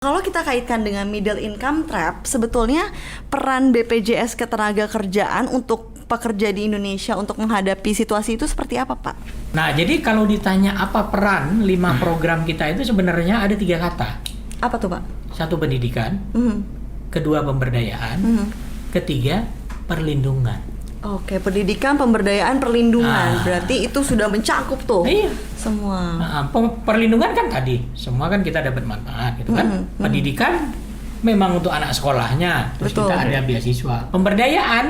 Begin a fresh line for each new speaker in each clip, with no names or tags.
Kalau kita kaitkan dengan middle income trap, sebetulnya peran BPJS Ketenagakerjaan untuk pekerja di Indonesia untuk menghadapi situasi itu seperti apa, Pak?
Nah, jadi kalau ditanya apa peran 5 program kita itu sebenarnya ada 3 kata.
Apa tuh, Pak?
1 pendidikan, kedua pemberdayaan, ketiga perlindungan.
Oke, pendidikan, pemberdayaan, perlindungan. Berarti itu sudah mencakup tuh
Iya.
semua.
Perlindungan kan tadi, semua kan kita dapat manfaat gitu kan. Pendidikan memang untuk anak sekolahnya, terus
Betul.
kita ada beasiswa. Pemberdayaan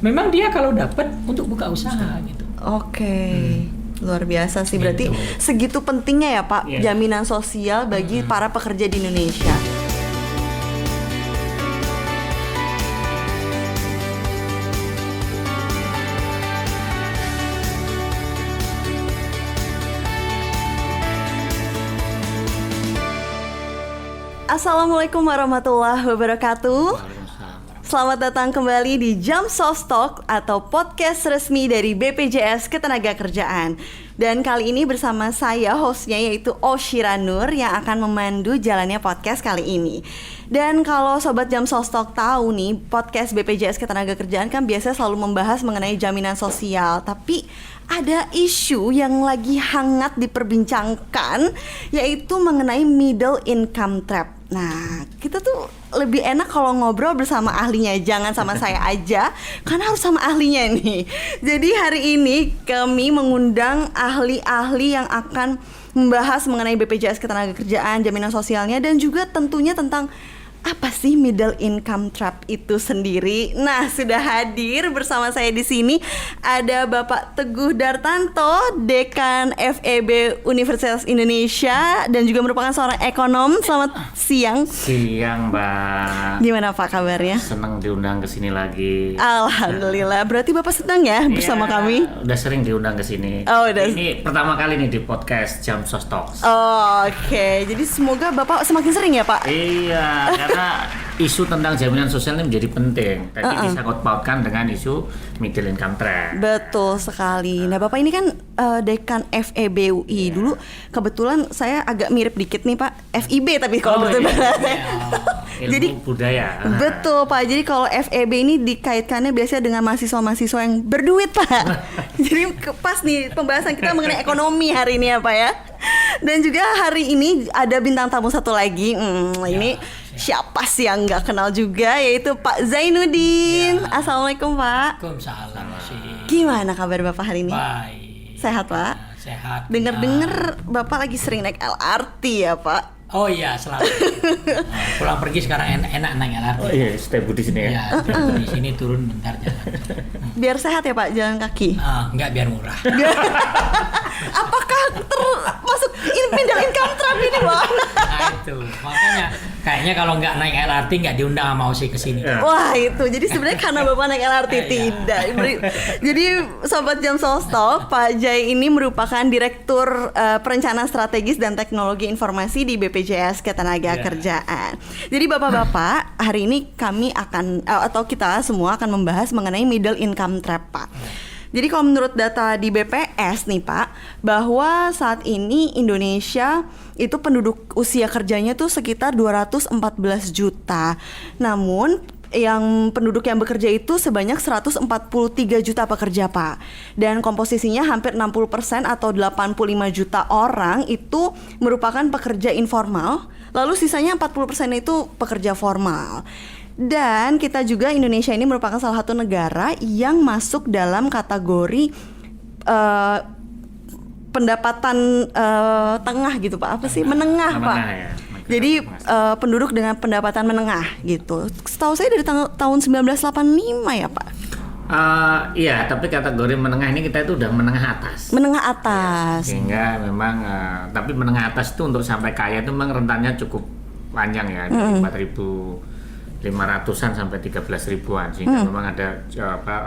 memang dia kalau dapat untuk buka usaha gitu.
Oke. Luar biasa sih, berarti
Gitu.
segitu pentingnya ya Pak
Iya.
jaminan sosial bagi para pekerja di Indonesia. Assalamualaikum warahmatullahi wabarakatuh. Selamat datang kembali di Jam Soft Talk atau podcast resmi dari BPJS Ketenagakerjaan. Dan kali ini bersama saya hostnya yaitu Oshira Nur yang akan memandu jalannya podcast kali ini. Dan kalau Sobat Jam Soft Talk tahu nih, podcast BPJS Ketenagakerjaan kan biasanya selalu membahas mengenai jaminan sosial. Tapi ada isu yang lagi hangat diperbincangkan, yaitu mengenai middle income trap. Nah, kita tuh lebih enak kalau ngobrol bersama ahlinya, jangan sama saya aja, karena harus sama ahlinya nih. Jadi hari ini kami mengundang ahli-ahli yang akan membahas mengenai BPJS Ketenagakerjaan, jaminan sosialnya, dan juga tentunya tentang apa sih middle income trap itu sendiri. Nah, sudah hadir bersama saya di sini ada Bapak Teguh Dartanto, Dekan FEB Universitas Indonesia dan juga merupakan seorang ekonom. Selamat siang.
Siang, Mbak.
Gimana Pak kabarnya?
Senang diundang ke sini lagi.
Alhamdulillah. Berarti Bapak senang ya bersama
Iya,
kami?
Udah sering diundang ke sini.
Oh, udah.
Ini pertama kali nih di podcast Jam Soft Talks.
Oke. Jadi semoga Bapak semakin sering ya Pak?
Iya, karena isu tentang jaminan sosial ini menjadi penting. Tadi disangkut pautkan dengan isu middle income trap.
Betul sekali. Nah, Bapak ini kan Dekan FEB UI. Dulu kebetulan saya agak mirip dikit nih Pak. FIB tapi kalau betul.
Ilmu
Jadi
budaya.
betul Pak. Jadi kalau FEB ini dikaitkannya biasanya dengan mahasiswa-mahasiswa yang berduit Pak. Jadi pas nih pembahasan kita mengenai ekonomi hari ini ya Pak ya. Dan juga hari ini ada bintang tamu satu lagi. Ini siapa sih yang nggak kenal juga, yaitu Pak Zainuddin.
Ya.
Assalamualaikum Pak.
Waalaikumsalam sih.
Gimana kabar Bapak hari ini?
Baik.
Sehat Pak?
Sehat.
Dengar-dengar Bapak lagi sering naik LRT ya Pak?
Oh iya, selalu. Pulang pergi sekarang enak naik LRT.
Oh iya, stay di sini ya.
Iya, turun di sini turun bentar jalan.
Biar sehat ya Pak, jalan kaki?
Enggak, biar murah.
Apakah termasuk middle income trap ini Pak?
Nah itu, makanya kayaknya kalau nggak naik LRT nggak diundang sama Osi ke sini.
Wah itu, jadi sebenarnya karena Bapak naik LRT tidak. Jadi Sobat Jam Soft Talk, Pak Jai ini merupakan Direktur Perencanaan Strategis dan Teknologi Informasi di BPJS Ketenagakerjaan. Jadi Bapak-bapak, hari ini kami akan atau kita semua akan membahas mengenai middle income trap Pak. Jadi kalau menurut data di BPS nih Pak, bahwa saat ini Indonesia itu penduduk usia kerjanya tuh sekitar 214 juta. Namun yang penduduk yang bekerja itu sebanyak 143 juta pekerja Pak. Dan komposisinya hampir 60% atau 85 juta orang itu merupakan pekerja informal. Lalu sisanya 40% itu pekerja formal. Dan kita juga Indonesia ini merupakan salah satu negara yang masuk dalam kategori pendapatan tengah gitu Pak. Apa sih? Menengah Pak.
Ya.
Jadi penduduk dengan pendapatan menengah gitu. Setahu saya dari tahun 1985 ya Pak.
Iya, tapi kategori menengah ini kita itu udah menengah atas.
Menengah atas.
Sehingga memang, tapi menengah atas itu untuk sampai kaya itu memang rentannya cukup panjang ya, dari 4.500-an sampai 13.000-an, sehingga memang ada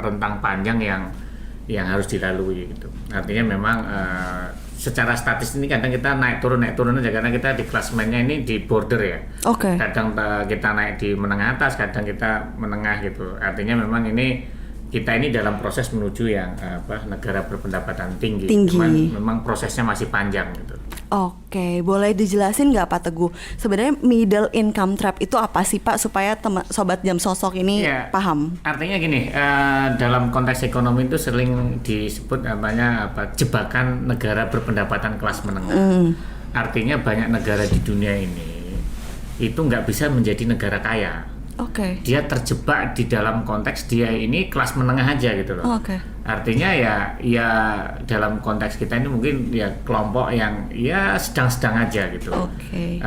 rentang panjang yang harus dilalui gitu. Artinya memang secara statis ini kadang kita naik turun aja karena kita di klasemennya ini di border ya.
Oke.
Kadang kita naik di menengah atas, kadang kita menengah gitu. Artinya memang kita ini dalam proses menuju yang negara berpendapatan tinggi. Cuman memang prosesnya masih panjang gitu.
Oke, boleh dijelasin nggak Pak Teguh? Sebenarnya middle income trap itu apa sih Pak, supaya sobat Jam Sosok ini
Iya.
paham?
Artinya gini, dalam konteks ekonomi itu sering disebut namanya jebakan negara berpendapatan kelas menengah. Artinya banyak negara di dunia ini itu nggak bisa menjadi negara kaya.
Oke.
Dia terjebak di dalam konteks dia ini kelas menengah aja gitu loh.
Oke.
Artinya ya dalam konteks kita ini mungkin ya kelompok yang ya sedang-sedang aja gitu.
Oke.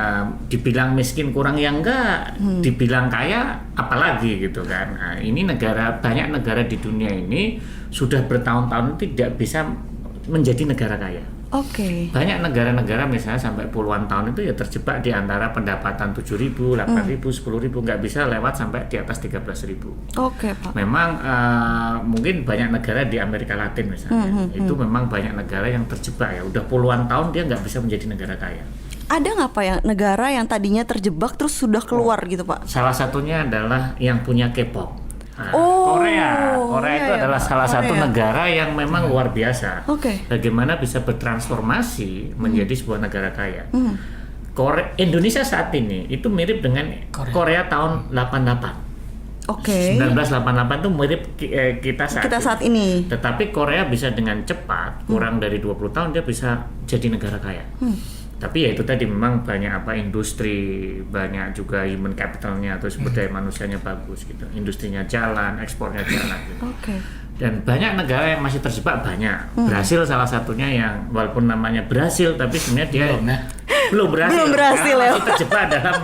Dibilang miskin kurang ya enggak, dibilang kaya apalagi gitu kan. Nah, ini banyak negara di dunia ini sudah bertahun-tahun tidak bisa menjadi negara kaya.
Oke.
Banyak negara-negara misalnya sampai puluhan tahun itu ya terjebak di antara pendapatan 7.000, 8.000, 10.000, nggak bisa lewat sampai di atas 13.000.
Oke Pak.
Memang mungkin banyak negara di Amerika Latin misalnya, itu memang banyak negara yang terjebak ya, udah puluhan tahun dia nggak bisa menjadi negara kaya.
Ada nggak Pak yang negara yang tadinya terjebak terus sudah keluar gitu Pak?
Salah satunya adalah yang punya K-pop. Nah, Korea
iya,
itu
iya,
adalah
Pak.
salah satu
Korea.
negara yang memang luar biasa.
Oke.
Bagaimana bisa bertransformasi menjadi sebuah negara kaya. Indonesia saat ini itu mirip dengan Korea tahun 88.
Oke.
1988 itu mirip kita
Saat ini.
Tetapi Korea bisa dengan cepat, kurang dari 20 tahun dia bisa jadi negara kaya. Tapi ya itu tadi memang banyak industri, banyak juga human capitalnya atau sumber daya manusianya bagus gitu. Industrinya jalan, ekspornya jalan gitu.
Oke.
Dan banyak negara yang masih terjebak banyak. Brasil salah satunya yang walaupun namanya Brasil tapi sebenarnya dia belum berhasil.
Belum berhasil
Karena
ya.
masih terjebak dalam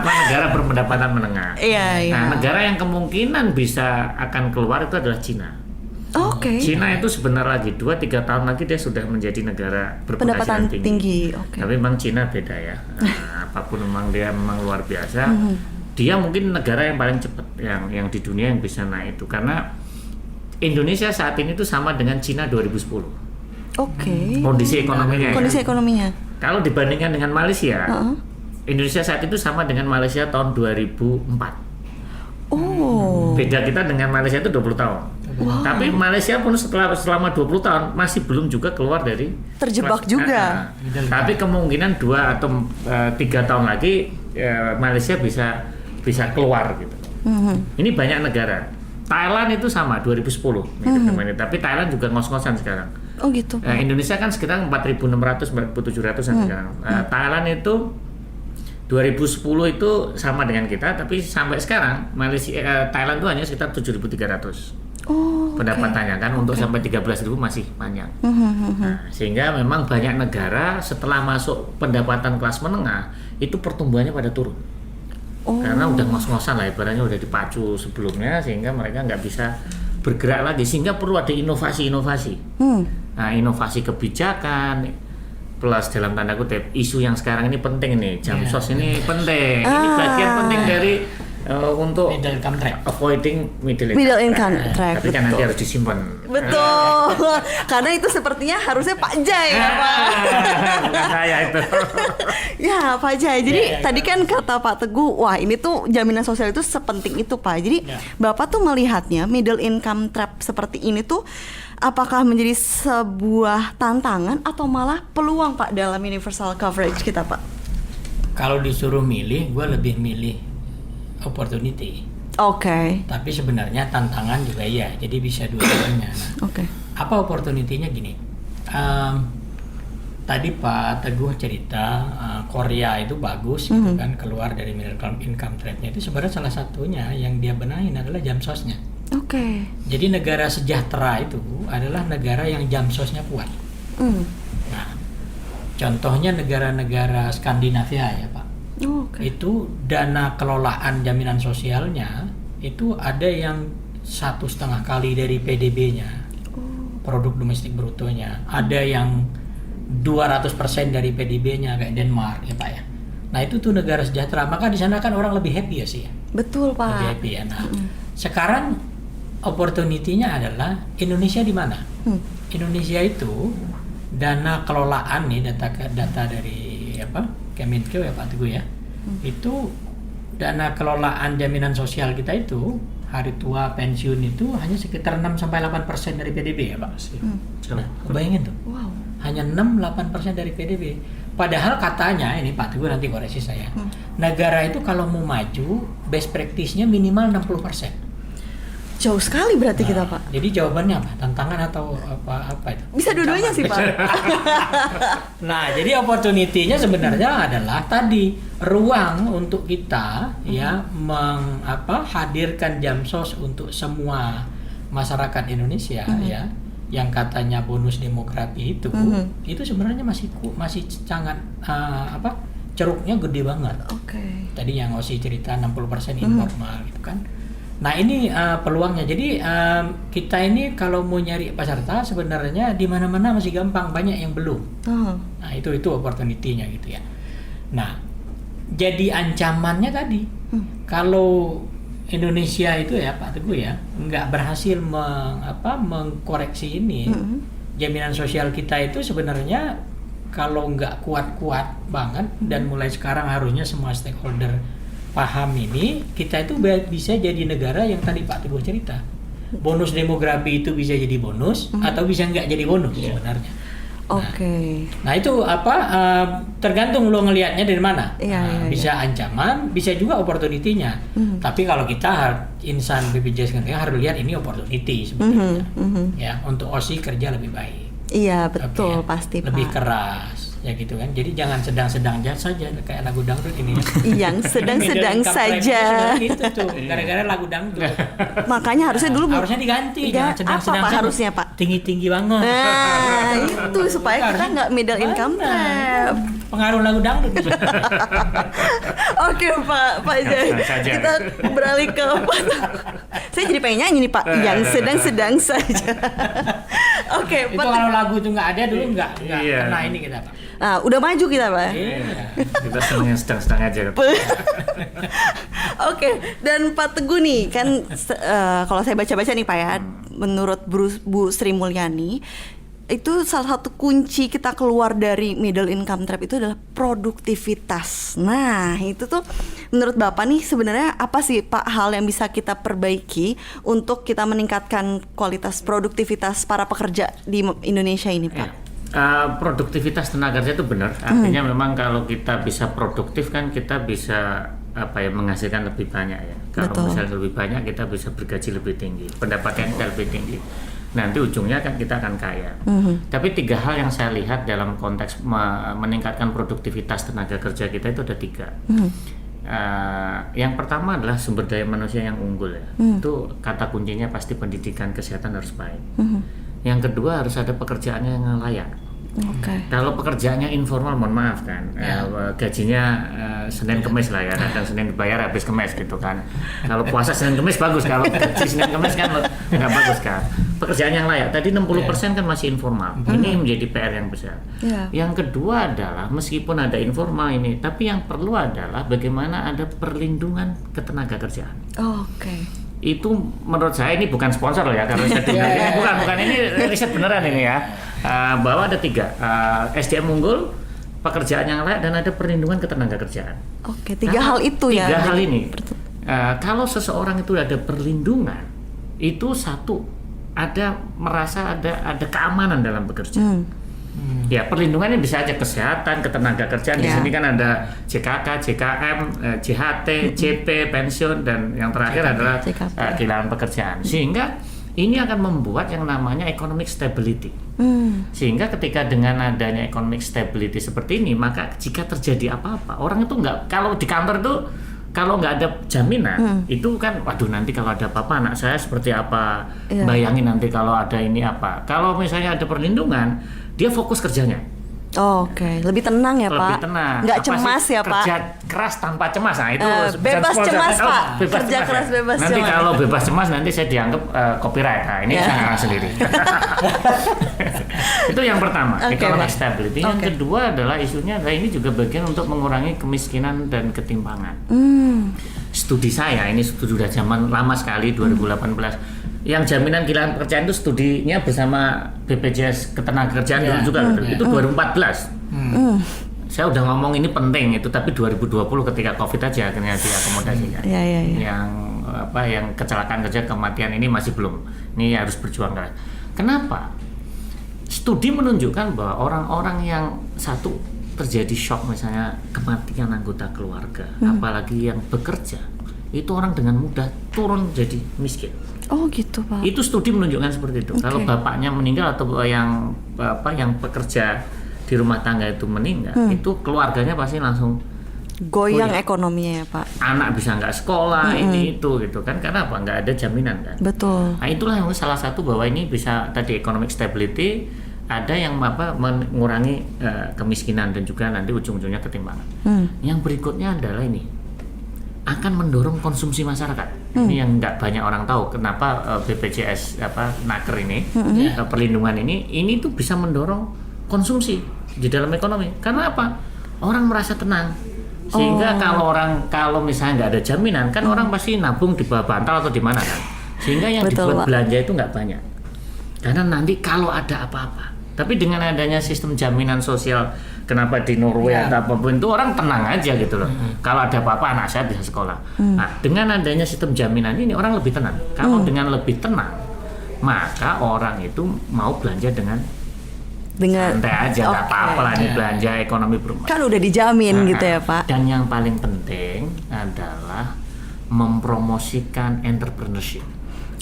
negara berpendapatan menengah.
Iya, iya.
Nah, negara yang kemungkinan bisa akan keluar itu adalah Cina.
Oke.
Cina itu sebenarnya lagi 2-3 tahun lagi dia sudah menjadi negara
Pendapatan
berpenghasilan
tinggi. Oke.
Tapi memang Cina beda ya. Apapun memang dia memang luar biasa. Dia mungkin negara yang paling cepat yang di dunia yang bisa naik itu karena Indonesia saat ini tuh sama dengan Cina 2010.
Oke.
Kondisi ekonominya.
Kondisi
ya.
ekonominya.
Kalau dibandingkan dengan Malaysia, Indonesia saat itu sama dengan Malaysia tahun 2004.
Oh.
Beda kita dengan Malaysia itu 20 tahun. Tapi Malaysia pun selama 20 tahun masih belum juga keluar dari
Terjebak juga.
Tapi kemungkinan 2 atau 3 tahun lagi Malaysia bisa keluar gitu. Ini banyak negara. Thailand itu sama 2010 tapi Thailand juga ngos-ngosan sekarang.
Oh gitu.
Indonesia kan sekitar 4.600 4.700-an sekarang. Thailand itu 2010 itu sama dengan kita, tapi sampai sekarang Thailand itu hanya sekitar 7.300 pendapatannya kan, untuk sampai 13.000 masih panjang. Nah, sehingga memang banyak negara setelah masuk pendapatan kelas menengah itu pertumbuhannya pada turun. Karena udah ngos-ngosan lah, ibaratnya udah dipacu sebelumnya sehingga mereka nggak bisa bergerak lagi, sehingga perlu ada inovasi-inovasi. Nah, inovasi kebijakan plus dalam tanda kutip isu yang sekarang ini penting nih, Jamsos ini penting. Ini bagian penting dari untuk
middle income trap.
avoiding middle
income trap.
Tapi kan nanti harus disimpan.
Betul. Karena itu sepertinya harusnya Pak Jai ya Pak.
Bukan saya itu.
Ya Pak Jai. Jadi tadi kan kata Pak Teguh, wah ini tuh jaminan sosial itu sepenting itu Pak. Jadi Bapak tuh melihatnya middle income trap seperti ini tuh apakah menjadi sebuah tantangan atau malah peluang Pak dalam universal coverage kita Pak?
Kalau disuruh milih, gue lebih milih opportunity.
Oke.
Tapi sebenarnya tantangan juga iya, jadi bisa dua-duanya. Nah,
Oke.
apa opportunity-nya gini? Tadi Pak Teguh cerita Korea itu bagus gitu kan, keluar dari middle income trap-nya itu sebenarnya salah satunya yang dia benahin adalah jamsosnya.
Oke.
Jadi negara sejahtera itu adalah negara yang jamsosnya kuat. Nah, contohnya negara-negara Skandinavia ya Pak. Itu dana kelolaan jaminan sosialnya itu ada yang 1,5 kali dari PDB-nya, produk domestik brutonya. Ada yang 200% dari PDB-nya kayak Denmark ya Pak ya. Nah itu tuh negara sejahtera, maka di sana kan orang lebih happy ya sih ya.
Betul Pak.
Lebih happy ya. Nah sekarang opportunity-nya adalah Indonesia di mana? Indonesia itu dana kelolaan nih, data dari apa? Kemenkeu ya Pak Teguh ya. Itu dana kelolaan jaminan sosial kita itu hari tua pensiun itu hanya sekitar 6-8% dari PDB ya Pak. Nah, bayangin tuh.
Wow.
Hanya 6-8% dari PDB. Padahal katanya, ini Pak Teguh nanti koreksi saya, negara itu kalau mau maju, best practice-nya minimal 60%.
Jauh sekali berarti kita, Pak.
Jadi jawabannya apa? Tantangan atau apa itu?
Bisa dua-duanya sih, Pak.
Nah, jadi opportunity-nya sebenarnya adalah tadi ruang untuk kita ya hadirkan Jamsos untuk semua masyarakat Indonesia ya, yang katanya bonus demografi itu sebenarnya masih sangat ceruknya gede banget. Tadi yang Osi cerita 60% informal gitu kan. Nah ini peluangnya. Jadi kita ini kalau mau nyari peserta sebenarnya di mana-mana masih gampang, banyak yang belum. Nah itu opportunity-nya gitu ya. Nah jadi ancamannya tadi kalau Indonesia itu ya Pak Teguh ya nggak berhasil mengkoreksi ini, jaminan sosial kita itu sebenarnya kalau nggak kuat-kuat banget dan mulai sekarang harusnya semua stakeholder paham ini, kita itu bisa jadi negara yang tadi Pak Teguh cerita. Bonus demografi itu bisa jadi bonus atau bisa nggak jadi bonus sebenarnya. Nah itu tergantung lo ngelihatnya dari mana. Bisa ancaman, bisa juga opportunity-nya. Tapi kalau kita insan BPJS harus lihat ini opportunity sebenarnya. Ya, untuk OSI kerja lebih baik.
Iya betul, pasti
lebih
Pak.
Keras ya gitu kan. Jadi jangan sedang-sedang saja kayak lagu dangdut ini.
Yang sedang-sedang saja.
Gitu tuh, gara-gara lagu dangdut.
Makanya harusnya dulu
harusnya diganti. Jangan sedang-sedang.
Apa harusnya Pak?
Tinggi-tinggi banget.
Nah itu supaya kita nggak middle income trap.
Pengaruh lagu dangdut.
Oke Pak Jai, kita beralih ke Pak. Saya jadi pengen nyanyi nih Pak. Yang sedang-sedang saja. Oke,
itu kalau lagu itu nggak ada dulu nggak kena ini kita Pak.
Nah, udah maju kita Pak.
Kita seneng yang sedang-sedang aja.
Oke, dan Pak Teguh nih kan kalau saya baca-baca nih Pak ya, menurut Bu Sri Mulyani itu salah satu kunci kita keluar dari middle income trap itu adalah produktivitas. Nah itu tuh menurut Bapak nih sebenarnya apa sih Pak hal yang bisa kita perbaiki untuk kita meningkatkan kualitas produktivitas para pekerja di Indonesia ini Pak?
Produktivitas tenaga kerja itu benar. Artinya memang kalau kita bisa produktif kan kita bisa menghasilkan lebih banyak ya. Kalau misalnya lebih banyak kita bisa bergaji lebih tinggi, pendapatan kita lebih tinggi. Nanti ujungnya kan kita akan kaya. Tapi 3 hal yang saya lihat dalam konteks meningkatkan produktivitas tenaga kerja kita itu ada 3. Yang pertama adalah sumber daya manusia yang unggul ya. Itu kata kuncinya pasti pendidikan, kesehatan harus baik. Yang kedua harus ada pekerjaannya yang layak. Kalau pekerjaannya informal, mohon maaf kan, gajinya Senin Kemis lah ya, kadang Senin dibayar habis Kemis gitu kan. Kalau puasa Senin Kemis bagus, kalau gaji Senin Kemis kan nggak bagus kan. Pekerjaan yang layak, tadi 60% kan masih informal, ini menjadi PR yang besar. Yang kedua adalah meskipun ada informal ini, tapi yang perlu adalah bagaimana ada perlindungan ketenaga kerjaan. Itu menurut saya ini bukan sponsor loh ya, karena riset bukan ini riset beneran ini ya. Bahwa ada 3 SDM unggul, pekerjaan yang layak, dan ada perlindungan ketenaga kerjaan.
3 hal itu ya.
3 hal ini. Kalau seseorang itu ada perlindungan, itu satu merasa ada keamanan dalam bekerja. Ya perlindungannya bisa aja kesehatan, ketenaga kerjaan. Di sini kan ada JKK, JKM, JHT, JP, pensiun, dan yang terakhir adalah kehilangan pekerjaan. Sehingga ini akan membuat yang namanya economic stability. Sehingga ketika dengan adanya economic stability seperti ini, maka jika terjadi apa-apa, orang itu nggak, kalau di kantor itu kalau nggak ada jaminan, itu kan waduh nanti kalau ada apa-apa anak saya seperti apa, bayangin nanti kalau ada ini apa. Kalau misalnya ada perlindungan, dia fokus kerjanya.
Lebih tenang ya Pak.
Lebih tenang.
Nggak cemas ya Pak.
Kerja keras tanpa cemas. Nah itu
bebas cemas Pak. Kerja keras bebas cemas.
Nanti kalau bebas cemas nanti saya dianggap copyright. Nah ini saya ngarang sendiri. Itu yang pertama, economic stability. Yang kedua adalah isunya adalah ini juga bagian untuk mengurangi kemiskinan dan ketimpangan. Studi saya ini sudah zaman lama sekali 2018. Yang jaminan kehilangan pekerjaan itu studinya bersama BPJS Ketenagakerjaan dulu juga itu 2014. Saya udah ngomong ini penting itu, tapi 2020 ketika Covid aja akhirnya diakomodasikan. Yang kecelakaan kerja, kematian ini masih belum. Ini harus berjuang keras. Kenapa? Studi menunjukkan bahwa orang-orang yang terjadi shock misalnya kematian anggota keluarga, apalagi yang bekerja, itu orang dengan mudah turun jadi miskin.
Oh gitu Pak.
Itu studi menunjukkan seperti itu.
Okay.
Kalau bapaknya meninggal atau yang bekerja di rumah tangga itu meninggal, itu keluarganya pasti langsung
goyang ekonominya ya Pak.
Anak bisa nggak sekolah, ini itu gitu kan, karena apa? Nggak ada jaminan kan.
Betul.
Nah itulah yang salah satu bahwa ini bisa tadi economic stability, ada yang mengurangi kemiskinan dan juga nanti ujung-ujungnya ketimpangan. Yang berikutnya adalah ini akan mendorong konsumsi masyarakat. Ini yang nggak banyak orang tahu kenapa BPJS Naker ini perlindungan ini tuh bisa mendorong konsumsi di dalam ekonomi. Karena apa? Orang merasa tenang. Sehingga kalau misalnya nggak ada jaminan kan orang pasti nabung di bawah bantal atau di mana kan. Sehingga yang dibuat belanja itu nggak banyak. Karena nanti kalau ada apa-apa. Tapi dengan adanya sistem jaminan sosial, kenapa di Norway atau apapun itu orang tenang aja gitu loh. Kalau ada apa-apa anak saya bisa sekolah. Nah, dengan adanya sistem jaminan ini orang lebih tenang. Kalau dengan lebih tenang, maka orang itu mau belanja dengan santai aja, nggak apa-apa lah ini belanja ekonomi berumah.
Kan udah dijamin gitu ya Pak.
Dan yang paling penting adalah mempromosikan entrepreneurship.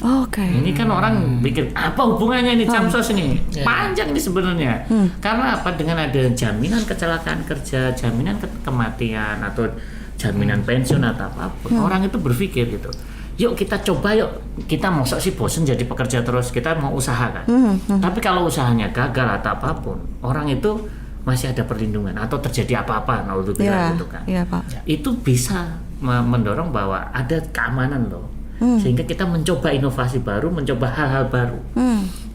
Oke.
Ini kan orang bikin apa hubungannya ini Jamsos ini? Panjang ini sebenarnya. Karena apa? Dengan ada jaminan kecelakaan kerja, jaminan kematian atau jaminan pensiun atau apapun, orang itu berpikir gitu. Yuk kita coba yuk. Kita masa sih bosen jadi pekerja terus, kita mau usaha kan. Tapi kalau usahanya gagal atau apapun, orang itu masih ada perlindungan atau terjadi apa-apa, naudzubillah gitu kan.
Iya Pak.
Itu bisa mendorong bahwa ada keamanan loh. Sehingga kita mencoba inovasi baru, mencoba hal-hal baru.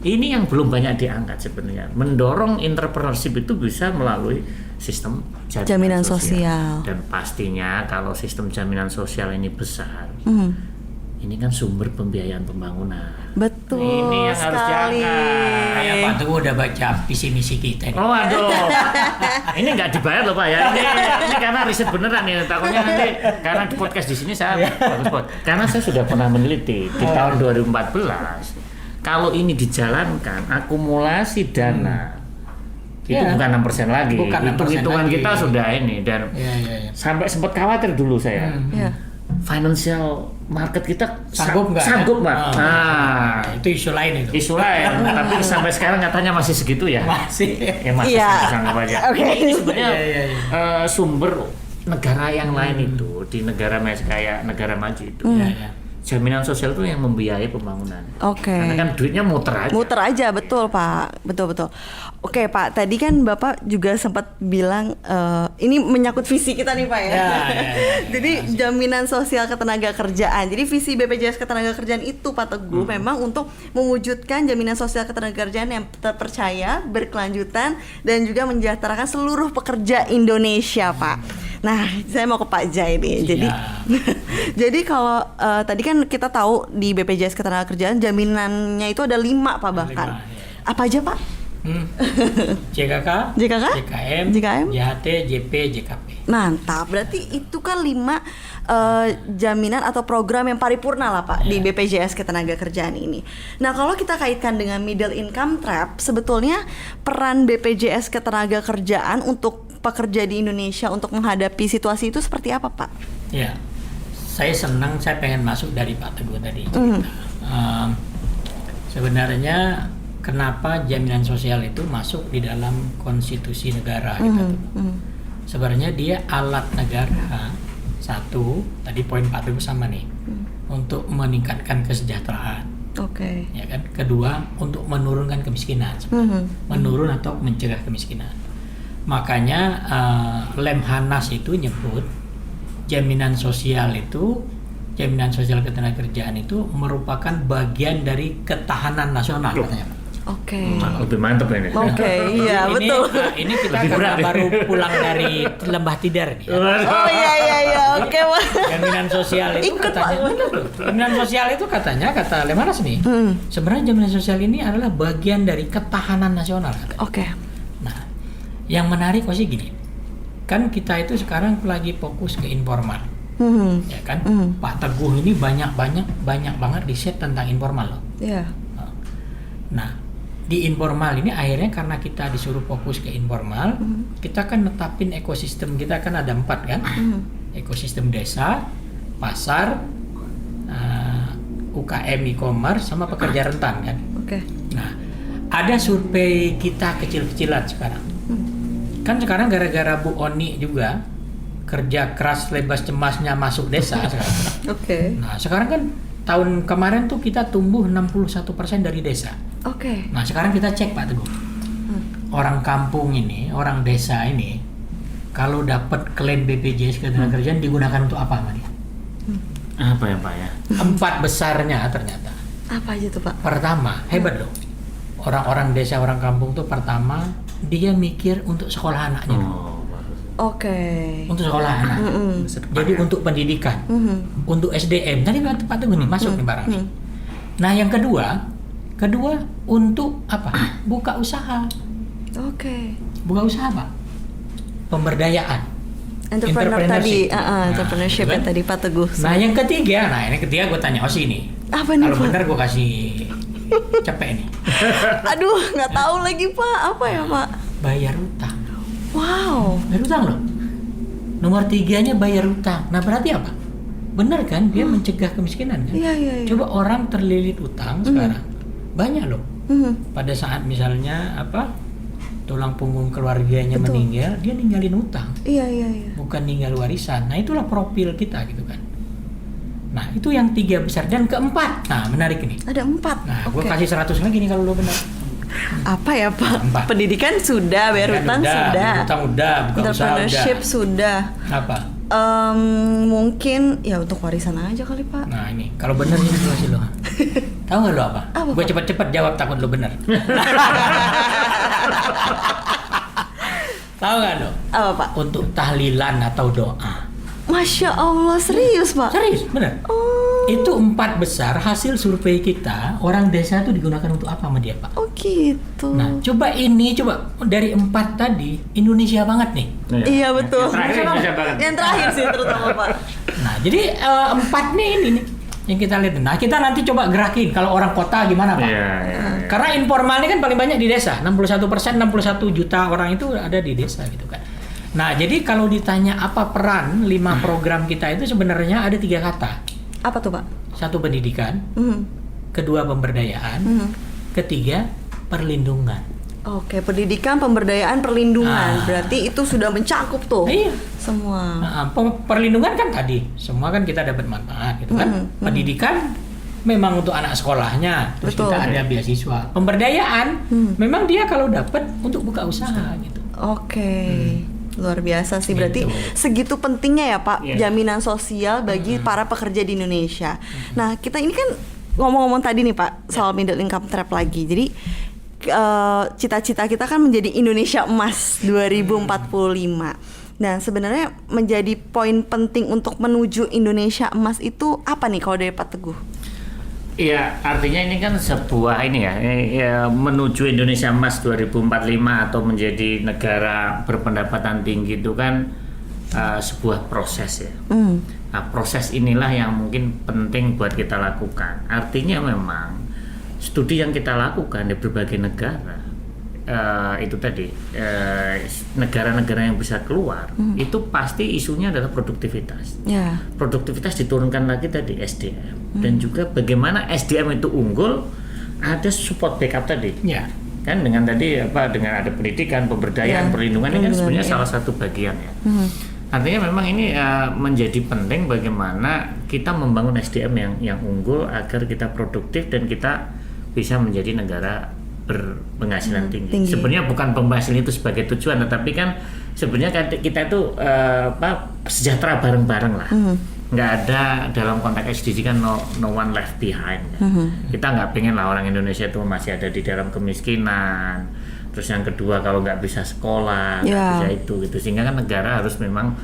Ini yang belum banyak diangkat sebenarnya. Mendorong entrepreneurship itu bisa melalui sistem jaminan sosial. Dan pastinya kalau sistem jaminan sosial ini besar, ini kan sumber pembiayaan pembangunan.
Betul.
Ini yang harus diangkat.
Kayak Pak Teguh udah baca visi misi kita.
Oh aduh, ini nggak dibayar loh Pak ya. Ini karena riset beneran nih. Takutnya nanti karena di podcast di sini saya bagus. Karena saya sudah pernah meneliti di tahun 2014. Kalau ini dijalankan, akumulasi dana itu bukan 6% lagi. Hitung-hitungan kita sudah ini dan sampai sempat khawatir dulu saya. Financial market kita sanggup nggak? Nah,
itu isu lain itu.
Isu lain, tapi sampai sekarang katanya masih segitu ya.
Masih.
Ya masih sanggup aja. Ini sebenarnya sumber negara yang lain itu di negara kayak negara maju itu. Jaminan sosial itu yang membiayai pembangunan. Karena kan duitnya muter aja.
Muter aja, betul Pak. Betul. Oke Pak, tadi kan Bapak juga sempat bilang ini menyangkut visi kita nih Pak ya. Jadi jaminan sosial ketenaga kerjaan. Jadi visi BPJS ketenaga kerjaan itu Pak Teguh memang untuk mewujudkan jaminan sosial ketenaga kerjaan yang terpercaya, berkelanjutan dan juga mensejahterakan seluruh pekerja Indonesia Pak. Nah, saya mau ke Pak Jai nih. Jadi kalau tadi kan kita tahu di BPJS ketenagakerjaan jaminannya itu ada 5 Pak bahkan. 5, Apa aja Pak?
JKK, JKM, JHT, JP, JKP.
Mantap, berarti itu kan 5 jaminan atau program yang paripurna lah Pak di BPJS ketenagakerjaan ini. Nah kalau kita kaitkan dengan middle income trap, sebetulnya peran BPJS ketenagakerjaan untuk pekerja di Indonesia untuk menghadapi situasi itu seperti apa Pak?
Ya, saya senang, saya pengen masuk dari Pak Teguh tadi cerita. Sebenarnya kenapa jaminan sosial itu masuk di dalam konstitusi negara gitu. Sebenarnya dia alat negara. Satu, tadi poin Pak Teguh sama nih, untuk meningkatkan kesejahteraan. Ya kan. Kedua, untuk menurunkan kemiskinan. Menurun atau mencegah kemiskinan. Makanya Lemhanas itu nyebut jaminan sosial ketenagakerjaan itu merupakan bagian dari ketahanan nasional katanya.
Lebih mantap ini.
Iya betul.
Ini kita baru pulang dari Lembah Tidar nih.
Iya. Oke Pak.
Jaminan sosial itu katanya, kata Lemhanas nih. Sebenarnya jaminan sosial ini adalah bagian dari ketahanan nasional katanya. Nah, yang menarik masih gini. Kan kita itu sekarang lagi fokus ke informal. Ya kan? Pak Teguh ini banyak banget riset tentang informal loh. Nah, di informal ini akhirnya karena kita disuruh fokus ke informal, kita kan netapin ekosistem kita kan ada 4 kan, ekosistem desa, pasar, UKM e-commerce sama pekerja rentan kan.
Oke.
Nah, ada survei kita kecil-kecilan sekarang. Kan sekarang gara-gara Bu Oni juga kerja keras lebas cemasnya masuk desa sekarang.
Oke.
Nah, sekarang kan tahun kemarin tuh kita tumbuh 61% dari desa.
Oke.
Nah, sekarang kita cek Pak Teguh. Orang kampung ini, orang desa ini kalau dapat klaim BPJS Ketenagakerjaan digunakan untuk apa sama dia?
Apa ya Pak ya?
4 besarnya ternyata.
Apa aja tuh Pak?
Pertama, hebat loh. Orang-orang desa, orang kampung tuh pertama dia mikir untuk sekolah anaknya dulu.
Bagus.
Oke.
Untuk sekolah anak. Jadi untuk pendidikan, untuk SDM. Tadi Pak Teguh nih masuk nih barang nih. Nah, yang kedua untuk apa? Buka usaha.
Oke.
Buka usaha Pak. Pemberdayaan.
Entrepreneur tadi,
Nah,
entrepreneurship
gitu
yang
kan?
tadi Pak Teguh.
Nah, yang ketiga gue tanya Osi nih.
Apa nih,
Kalau
Pak?
benar gue kasih cepet nih.
Aduh, nggak tahu lagi Pak. Apa ya Pak?
Bayar utang.
Wow.
Bayar utang loh. Nomor 3-nya bayar utang. Nah, berarti apa? Benar kan? Dia mencegah kemiskinan kan?
Iya.
Coba orang terlilit utang sekarang. Banyak loh.
Mhm.
Pada saat misalnya tulang punggung keluarganya
Betul.
meninggal, dia ninggalin utang,
Iya.
bukan ninggal warisan. Nah, itulah profil kita gitu kan. Nah, itu yang 3 besar. Dan keempat, nah menarik ini.
Ada 4.
Nah, gue
Oke.
kasih 100 lagi nih kalau lo benar.
Apa ya Pak?
4.
Pendidikan sudah, bayar utang sudah.
Bayar utang udah, buka usaha udah.
Entrepreneurship sudah.
Apa?
Mungkin ya untuk warisan aja kali Pak.
Nah ini, kalau bener ini kasih lo. Tahu nggak lo apa?
Apa,
Gue
Pak?
cepet-cepet jawab takut lo bener. Tahu nggak lo?
Apa Pak?
Untuk tahlilan atau doa.
Masya Allah, serius Pak?
Serius, bener.
Oh,
Itu 4 besar hasil survei kita. Orang desa itu digunakan untuk apa sama dia Pak?
oh gitu.
Nah, coba dari 4 tadi Indonesia banget nih.
Iya betul.
Yang terakhir Indonesia banget.
Yang terakhir sih terutama Pak.
Nah, jadi 4 nih ini nih yang kita lihat. Nah, kita nanti coba gerakin kalau orang kota gimana Pak?
Iya.
Karena informal ini kan paling banyak di desa. 61%, 61 juta orang itu ada di desa gitu kan. Nah, jadi kalau ditanya apa peran 5 program kita itu sebenarnya ada 3 kata.
Apa tuh Pak?
1 pendidikan,
Mhm.
2 pemberdayaan, 3 perlindungan.
Oke, pendidikan, pemberdayaan, perlindungan. Berarti itu sudah mencakup tuh
Iya.
semua.
Nah, perlindungan kan tadi semua kan kita dapat manfaat gitu kan. Pendidikan memang untuk anak sekolahnya, terus
Betul.
kita ada beasiswa. Pemberdayaan memang dia kalau dapat untuk buka usaha gitu.
Oke. Luar biasa sih, berarti
Gitu.
segitu pentingnya ya Pak
Iya.
jaminan sosial bagi para pekerja di Indonesia. Nah, kita ini kan ngomong-ngomong tadi nih Pak soal middle income trap lagi. Jadi cita-cita kita kan menjadi Indonesia Emas 2045. Nah, sebenarnya menjadi poin penting untuk menuju Indonesia Emas itu apa nih kalau dari Pak Teguh?
Iya, artinya ini kan sebuah menuju Indonesia Emas 2045 atau menjadi negara berpendapatan tinggi itu kan sebuah proses ya. Nah, proses inilah yang mungkin penting buat kita lakukan. Artinya memang studi yang kita lakukan di berbagai negara itu tadi negara-negara yang bisa keluar itu pasti isunya adalah produktivitas.
Ya.
Produktivitas diturunkan lagi tadi SDM dan juga bagaimana SDM itu unggul, ada support backup tadi.
Ya.
Kan dengan tadi dengan ada pendidikan, pemberdayaan,
Ya,
perlindungan ini kan sebenarnya
ya.
salah satu bagian ya. Artinya memang ini menjadi penting bagaimana kita membangun SDM yang unggul agar kita produktif dan kita bisa menjadi negara berpenghasilan tinggi. Sebenarnya bukan penghasilan itu sebagai tujuan, tetapi kan sebenarnya kita itu sejahtera bareng-bareng lah. Nggak ada dalam konteks SDG kan no one left behind. Kita nggak pengen lah orang Indonesia itu masih ada di dalam kemiskinan. Terus yang kedua kalau nggak bisa sekolah, nggak bisa itu gitu. Sehingga kan negara harus memang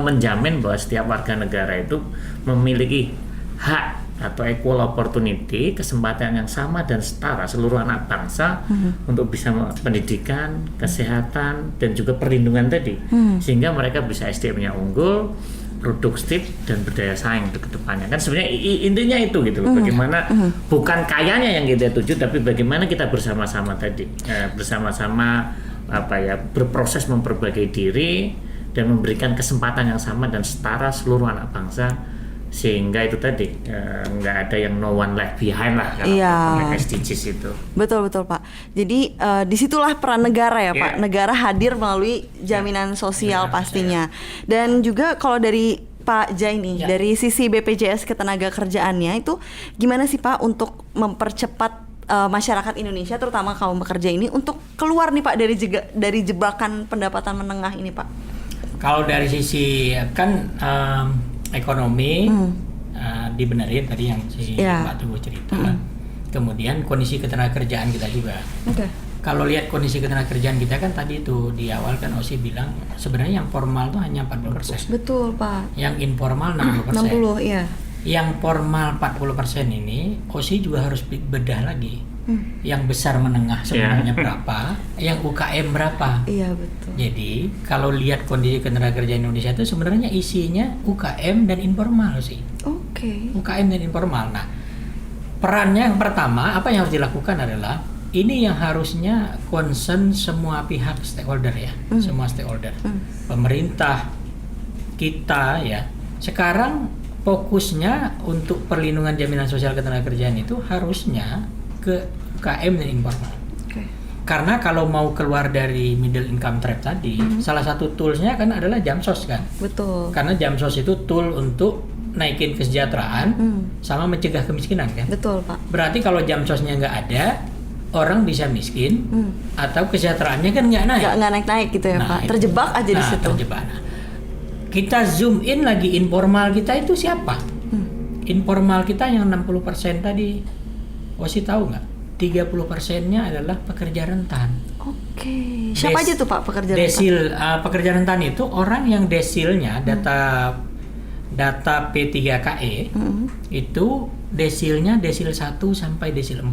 menjamin bahwa setiap warga negara itu memiliki hak atau equal opportunity, kesempatan yang sama dan setara seluruh anak bangsa untuk bisa pendidikan, kesehatan dan juga perlindungan tadi, sehingga mereka bisa SDM-nya unggul, produktif dan berdaya saing ke depannya. Kan sebenarnya intinya itu gitu loh. Bagaimana bukan kayanya yang kita tuju, tapi bagaimana kita bersama-sama tadi bersama-sama berproses memperbaiki diri dan memberikan kesempatan yang sama dan setara seluruh anak bangsa, sehingga itu tadi nggak ada yang no one left behind lah kalau SDGs itu.
Betul Pak. Jadi disitulah peran negara ya Pak. Negara hadir melalui jaminan sosial pastinya. Dan juga kalau dari Pak Jai nih, dari sisi BPJS Ketenagakerjaannya itu gimana sih Pak untuk mempercepat masyarakat Indonesia terutama kaum pekerja ini untuk keluar nih Pak dari jebakan pendapatan menengah ini Pak?
Kalau dari sisi kan ekonomi dibenerin tadi yang si Pak Teguh cerita. Kemudian kondisi ketenagakerjaan kita juga. Kalau lihat kondisi ketenagakerjaan kita kan tadi itu di awal kan Osi bilang sebenarnya yang formal tuh hanya 40%.
Betul Pak.
Yang informal 60%.
60 iya.
Yang formal 40% ini Osi juga harus bedah lagi. Yang besar menengah sebenarnya berapa, yang UKM berapa.
Iya betul.
Jadi kalau lihat kondisi ketenagakerjaan Indonesia itu sebenarnya isinya UKM dan informal sih. UKM dan informal. Nah, perannya yang pertama apa yang harus dilakukan adalah ini yang harusnya concern semua pihak stakeholder ya, semua stakeholder, pemerintah kita ya. Sekarang fokusnya untuk perlindungan jaminan sosial ketenagakerjaan itu harusnya ke UKM dan informal. Karena kalau mau keluar dari middle income trap tadi, salah satu toolsnya kan adalah Jamsos kan.
Betul.
Karena Jamsos itu tool untuk naikin kesejahteraan sama mencegah kemiskinan kan.
Betul Pak.
Berarti kalau Jamsosnya nggak ada, orang bisa miskin atau kesejahteraannya kan nggak naik.
Nggak naik gitu ya Pak. Terjebak aja di situ.
Terjebak. Nah, kita zoom in lagi informal kita itu siapa? Informal kita yang 60% tadi. Osi tahu nggak? 30%-nya adalah pekerja rentan.
Siapa aja tuh Pak pekerja rentan?
Pekerja rentan itu orang yang desilnya data P3KE itu desilnya desil 1 sampai desil 4.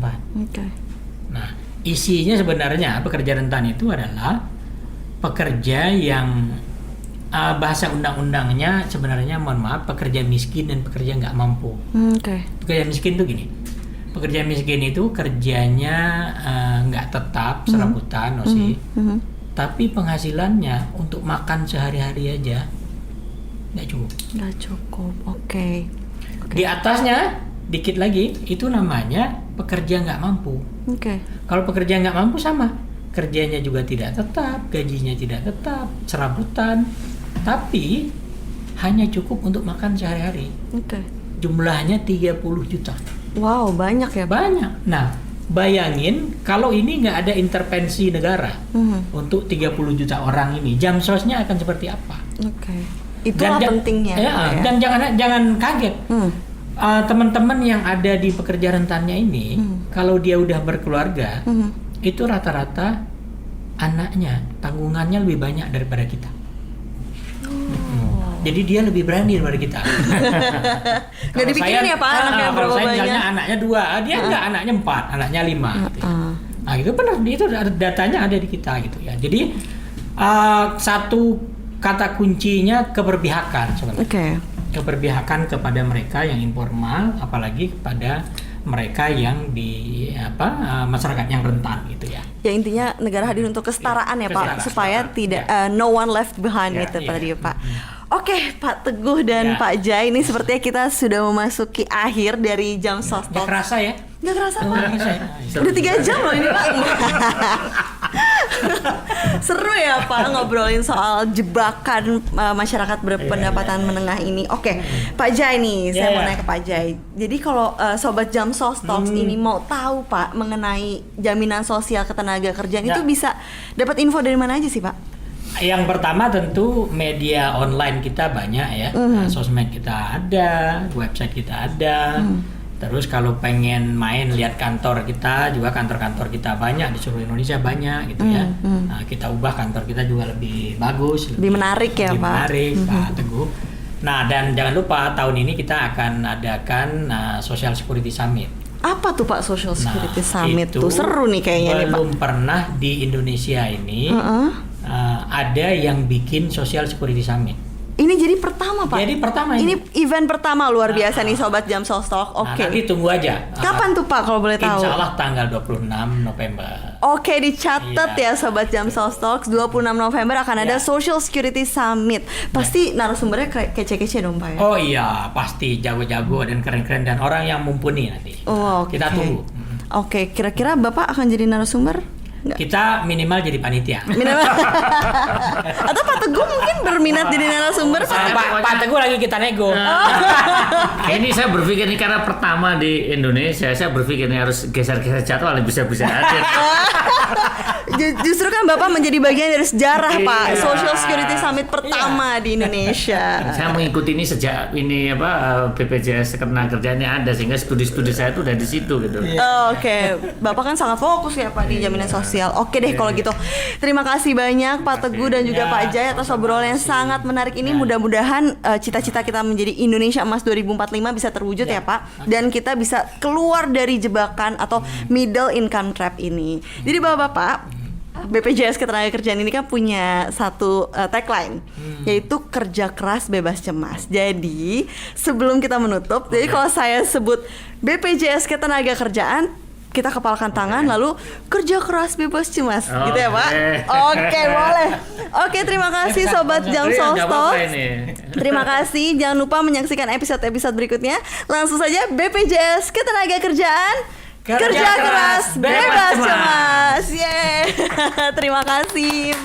Nah, isinya sebenarnya pekerja rentan itu adalah pekerja yang bahasa undang-undangnya sebenarnya mohon maaf pekerja miskin dan pekerja nggak mampu. Pekerja miskin tuh gini. Pekerja miskin itu kerjanya nggak tetap serabutan tapi penghasilannya untuk makan sehari-hari aja nggak cukup. Di atasnya dikit lagi itu namanya pekerja nggak mampu. Kalau pekerja nggak mampu sama kerjanya juga tidak tetap, gajinya tidak tetap, serabutan, tapi hanya cukup untuk makan sehari-hari. Jumlahnya 30 juta.
Wow, banyak ya?
Banyak. Nah, bayangin kalau ini nggak ada intervensi negara untuk 30 juta orang ini, Jamsosnya akan seperti apa?
Itulah pentingnya.
Dan jangan kaget. Teman-teman yang ada di pekerja rentannya ini, kalau dia udah berkeluarga, itu rata-rata anaknya tanggungannya lebih banyak daripada kita. Jadi dia lebih berani daripada kita.
Gak dipikirin ya Pak anaknya berapa banyak?
Misalnya anaknya 2, dia enggak anaknya 4, anaknya 5. Gitu. Nah itu benar, itu datanya ada di kita gitu ya. Jadi satu kata kuncinya keberpihakan sebenarnya. Keberpihakan kepada mereka yang informal, apalagi kepada mereka yang di masyarakat yang rentan gitu ya.
Ya intinya negara hadir untuk kesetaraan ya Pak, supaya tidak no one left behind gitu tadi Pak. Oke, Pak Teguh dan Pak Jai, ini sepertinya kita sudah memasuki akhir dari Jamsos Talk.
Gak kerasa ya?
Gak kerasa Pak. Udah 3 jam loh ini Pak. Seru ya Pak ngobrolin soal jebakan masyarakat berpendapatan menengah ini. Oke, Pak Jai nih, saya mau nanya ke Pak Jai. Jadi kalau Sobat Jamsos Talks ini mau tahu Pak mengenai jaminan sosial ketenagakerjaan itu bisa dapat info dari mana aja sih Pak?
Yang pertama tentu media online kita banyak ya, sosmed kita ada, website kita ada. Terus kalau pengen main lihat kantor kita juga, kantor-kantor kita banyak di seluruh Indonesia banyak gitu ya. Nah, kita ubah kantor kita juga lebih bagus,
lebih menarik ya Pak.
Menarik Pak Teguh. Nah dan jangan lupa tahun ini kita akan adakan Social Security Summit. Apa tuh Pak Social Security Summit tuh? Seru nih kayaknya nih Pak. Belum pernah di Indonesia ini ada yang bikin Social Security Summit.
Ini jadi pertama, Pak.
Jadi pertama
ini event pertama luar biasa nih Sobat Jam Sostok.
Nah,
Oke.
nanti tunggu aja.
Kapan tuh Pak kalau boleh tahu?
Insya Allah tanggal 26 November.
Oke, dicatat ya Sobat Jam Sostok, 26 November akan ada Social Security Summit. Pasti narasumbernya kece-kece dong Pak ya?
Oh iya, pasti jago-jago dan keren-keren dan orang yang mumpuni nanti.
Oh, oke.
Kita tunggu.
Oke, kira-kira Bapak akan jadi narasumber? Nggak?
Kita minimal jadi panitia.
Atau Pak Teguh mungkin berminat jadi narasumber?
Pak Teguh lagi kita nego.
Ini saya berpikir ini karena pertama di Indonesia, saya berpikir ini harus geser-geser jadwal bisa-bisa hadir.
Justru kan Bapak menjadi bagian dari sejarah Pak,
Iya.
Social Security Summit pertama di Indonesia.
Saya mengikuti ini sejak ini BPJS Ketenagakerjaan ada, sehingga studi-studi saya itu udah di situ gitu.
Oke, Bapak kan sangat fokus ya Pak di jaminan sosial. Oke deh kalau gitu. Terima kasih banyak Pak Teguh dan juga Pak Jai atas obrolan yang sangat menarik ini. Mudah-mudahan cita-cita kita menjadi Indonesia Emas 2045 bisa terwujud ya Pak. Dan kita bisa keluar dari jebakan atau middle income trap ini. Jadi Bapak-bapak, BPJS Ketenagakerjaan ini kan punya satu tagline, yaitu kerja keras bebas cemas. Jadi sebelum kita menutup, jadi kalau saya sebut BPJS Ketenagakerjaan, kita kepalkan tangan lalu kerja keras bebas cemas, gitu ya Pak? Oke, boleh. Oke, terima kasih Sobat Jam Sostok. Terima kasih, jangan lupa menyaksikan episode-episode berikutnya. Langsung saja BPJS Ketenagakerjaan. Kerja keras, bebas cemas. Yeay. Terima kasih.